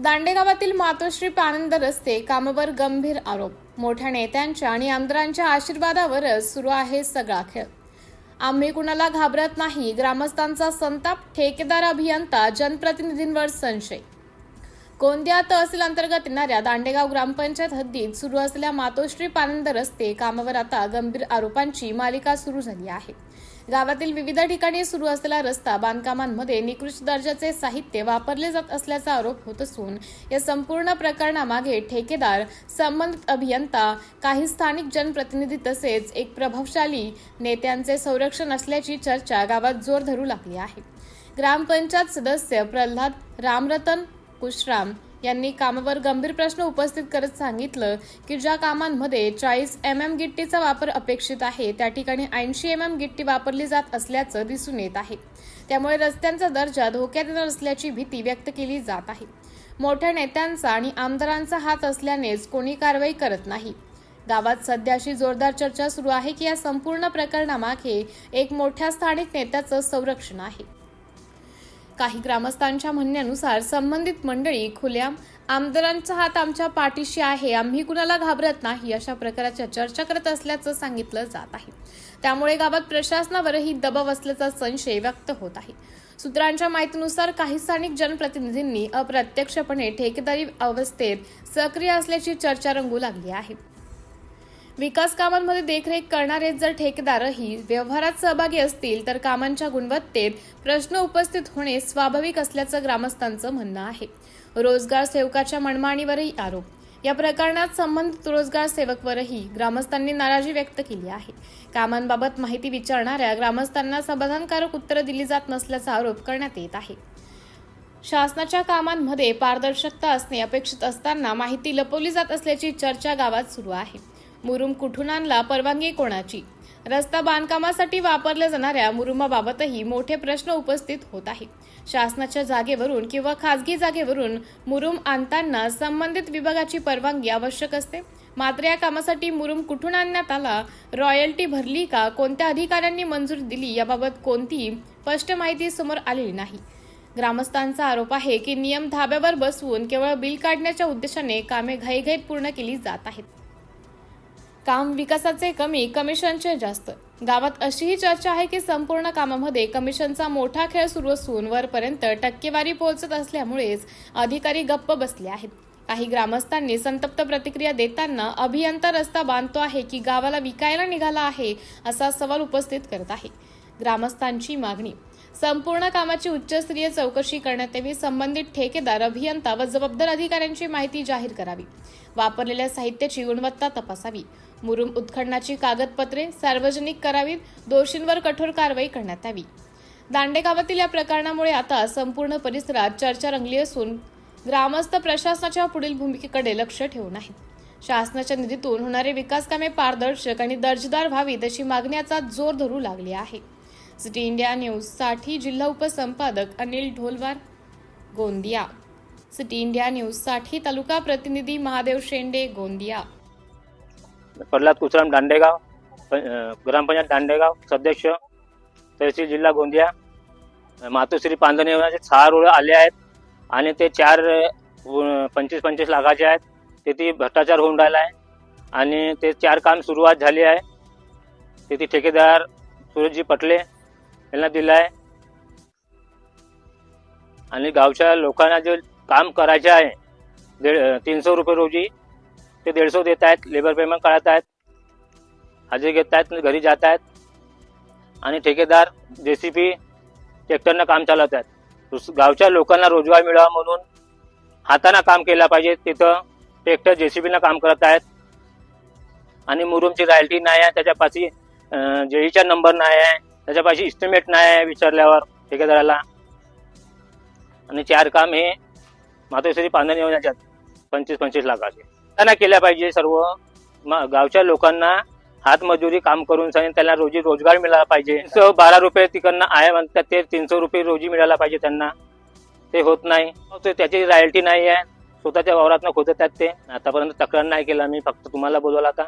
दांडेगावातील मातोश्री पानंद रस्ते कामावर गंभीर आरोप। मोठ्या नेत्यांच्या आणि आमदारांच्या आशीर्वादावरच सुरू आहे सगळा खेळ। आम्ही कुणाला घाबरत नाही, ग्रामस्थांचा संताप, ठेकेदार अभियंता जनप्रतिनिधींवर संशय। गोंदिया तहसील अंतर्गत येणाऱ्या दांडेगाव ग्रामपंचायत हद्दीत सुरू असलेल्या मातोश्री पानंद रस्ते कामावर आता गंभीर आरोपांची मालिका सुरू झाली आहे। गावातील विविध ठिकाणी सुरू असलेला रस्ता बांधकामांमध्ये निकृष्ट दर्जाचे साहित्य वापरले जात असल्याचा आरोप होत असून या संपूर्ण प्रकरणामागे ठेकेदार, संबंधित अभियंता, काही स्थानिक जनप्रतिनिधी तसेच एक प्रभावशाली नेत्यांचे संरक्षण असल्याची चर्चा गावात जोर धरू लागली आहे। ग्रामपंचायत सदस्य प्रल्हाद रामरतन कुशराम यांनी कामावर गंभीर प्रश्न उपस्थित करत सांगितलं की ज्या कामांमध्ये 40 mm गिट्टीचा वापर अपेक्षित आहे त्या ठिकाणी 80 mm गिट्टी वापरली जात असल्याचं दिसून येत आहे। त्यामुळे रस्त्यांचा दर्जा धोक्यात येणार असल्याची भीती व्यक्त केली जात आहे। मोठ्या नेत्यांचा आणि आमदारांचा हात असल्यानेच कोणी कारवाई करत नाही। गावात सध्या अशी जोरदार चर्चा सुरू आहे की या संपूर्ण प्रकरणामागे एक मोठ्या स्थानिक नेत्याचं संरक्षण आहे। काही ग्रामस्थांच्या म्हणण्यानुसार संबंधित मंडळी खुल्या आमदारांचा हात आमच्या पाठीशी आहे, आम्ही कुणाला घाबरत नाही अशा प्रकारच्या चर्चा करत असल्याचं सांगितलं जात आहे। त्यामुळे गावात प्रशासनावरही दबाव असल्याचा संशय व्यक्त होत आहे। सूत्रांच्या माहितीनुसार काही स्थानिक जनप्रतिनिधींनी अप्रत्यक्षपणे ठेकेदारी अवस्थेत सक्रिय असल्याची चर्चा रंगू लागली आहे। विकास कामांमध्ये देखरेख करणारे जर ठेकेदारही व्यवहारात सहभागी असतील तर कामांच्या गुणवत्तेत प्रश्न उपस्थित होणे स्वाभाविक असल्याचं ग्रामस्थांचं म्हणणं आहे। रोजगार सेवकाच्या मनमानीवरही आरोप। या प्रकरणात संबंधित रोजगार सेवकवरही ग्रामस्थांनी नाराजी व्यक्त केली आहे। कामांबाबत माहिती विचारणाऱ्या ग्रामस्थांना समाधानकारक उत्तरं दिली जात नसल्याचा आरोप करण्यात येत आहे। शासनाच्या कामांमध्ये पारदर्शकता असणे अपेक्षित असताना माहिती लपवली जात असल्याची चर्चा गावात सुरू आहे। मुरुम कुठून आणला, परवानगी कोणाची? रस्ता बांधकामासाठी वापरल्या जाणाऱ्या मुरुमाबाबतही मोठे प्रश्न उपस्थित होत आहे। शासनाच्या जागेवरून किंवा खासगी जागेवरून मुरुम आणताना संबंधित विभागाची परवानगी आवश्यक असते। मात्र या कामासाठी मुरुम कुठून आणण्यात आला, रॉयल्टी भरली का, कोणत्या अधिकाऱ्यांनी मंजुरी दिली याबाबत कोणतीही स्पष्ट माहिती समोर आलेली नाही। ग्रामस्थांचा आरोप आहे की नियम धाब्यावर बसवून केवळ बिल काढण्याच्या उद्देशाने कामे घाईघाईत पूर्ण केली जात आहेत। काम विकासाचे कमी, कमिशनचे जास्त। गावात अशीही चर्चा आहे की संपूर्ण कामामध्ये कमिशनचा मोठा खेळ सुरू असून वरपर्यंत टक्केवारी पोहोचत असल्यामुळेच अधिकारी गप्प बसले आहेत। काही ग्रामस्थांनी संतप्त प्रतिक्रिया देताना अभियंता रस्ता बांधतो आहे की गावाला विकायला निघाला आहे असा सवाल उपस्थित करत आहे। ग्रामस्थांची मागणी, संपूर्ण कामाची उच्चस्तरीय चौकशी करण्यात यावी, संबंधित ठेकेदार, अभियंता व जबाबदार अधिकाऱ्यांची माहिती जाहीर करावी, वापरलेल्या साहित्याची गुणवत्ता तपासावी, मुरुम उत्खननाची कागदपत्रे सार्वजनिक करावीत, दोषींवर कठोर कारवाई करण्यात यावी। दांडेगावातील या प्रकरणामुळे आता संपूर्ण परिसरात चर्चा रंगली असून ग्रामस्थ प्रशासनाच्या पुढील भूमिकेकडे लक्ष ठेवून आहेत। शासनाच्या निधीतून होणारे विकास कामे पारदर्शक आणि दर्जेदार व्हावीत अशी मागणी आता जोर धरू लागली आहे। सिटी इंडिया न्यूज साठी जिल्हा उपसंपादक Anil Dholwar, Gondia. City India news साठी तालुका प्रतिनिधी महादेव शेंडे, गोंदिया। प्रल्हाद कुशराम, दांडेगाव ग्रामपंचायत दांडेगाव सदस्य, तहसील जिल्हा गोंदिया। मातोश्री पानंद योजनेचे 6 रोड आले आहेत आणि ते 4 25-25 लाखाचे आहेत। तिथे भ्रष्टाचार होऊन राहिला आहे आणि ते 4 काम सुरुवात झाली आहे। तिथे ठेकेदार सूरजजी पटले यांना दिला आहे आणि गावच्या लोकांना जे काम करायचे आहे 300 रुपये रोजी ते 150 देत आहेत। लेबर पेमेंट काढत आहेत, हजेरी घेत आहेत, घरी जात आहेत आणि ठेकेदार JCB ट्रॅक्टरनं काम चालवत आहेत। गावच्या लोकांना रोजगार मिळावा म्हणून हाताने काम केलं पाहिजे, तिथं ट्रॅक्टर JCBनं काम करत आहेत आणि मुरुमची रॉयल्टी नाही आहे, त्याच्यापाशी जेईचा नंबर नाही आहे, त्याच्यापाशी इस्टिमेट नाही आहे विचारल्यावर ठेकेदाराला। आणि 4 काम हे मातोश्री पानंद योजनेच्या 25-25 लाखाचे त्यांना केल्या पाहिजे। सर्व गावच्या लोकांना हातमजुरी काम करून त्यांना रोजी रोजगार मिळाला पाहिजे। 12 रुपये तिकडनं आहे म्हणतात, ते 300 रुपये रोजी मिळाला पाहिजे त्यांना, ते होत नाही। त्याची रॉयल्टी नाही आहे, स्वतःच्या वावरातनं खोदत आहेत ते। आतापर्यंत तक्रार नाही केला मी, फक्त तुम्हाला बोलवला आता।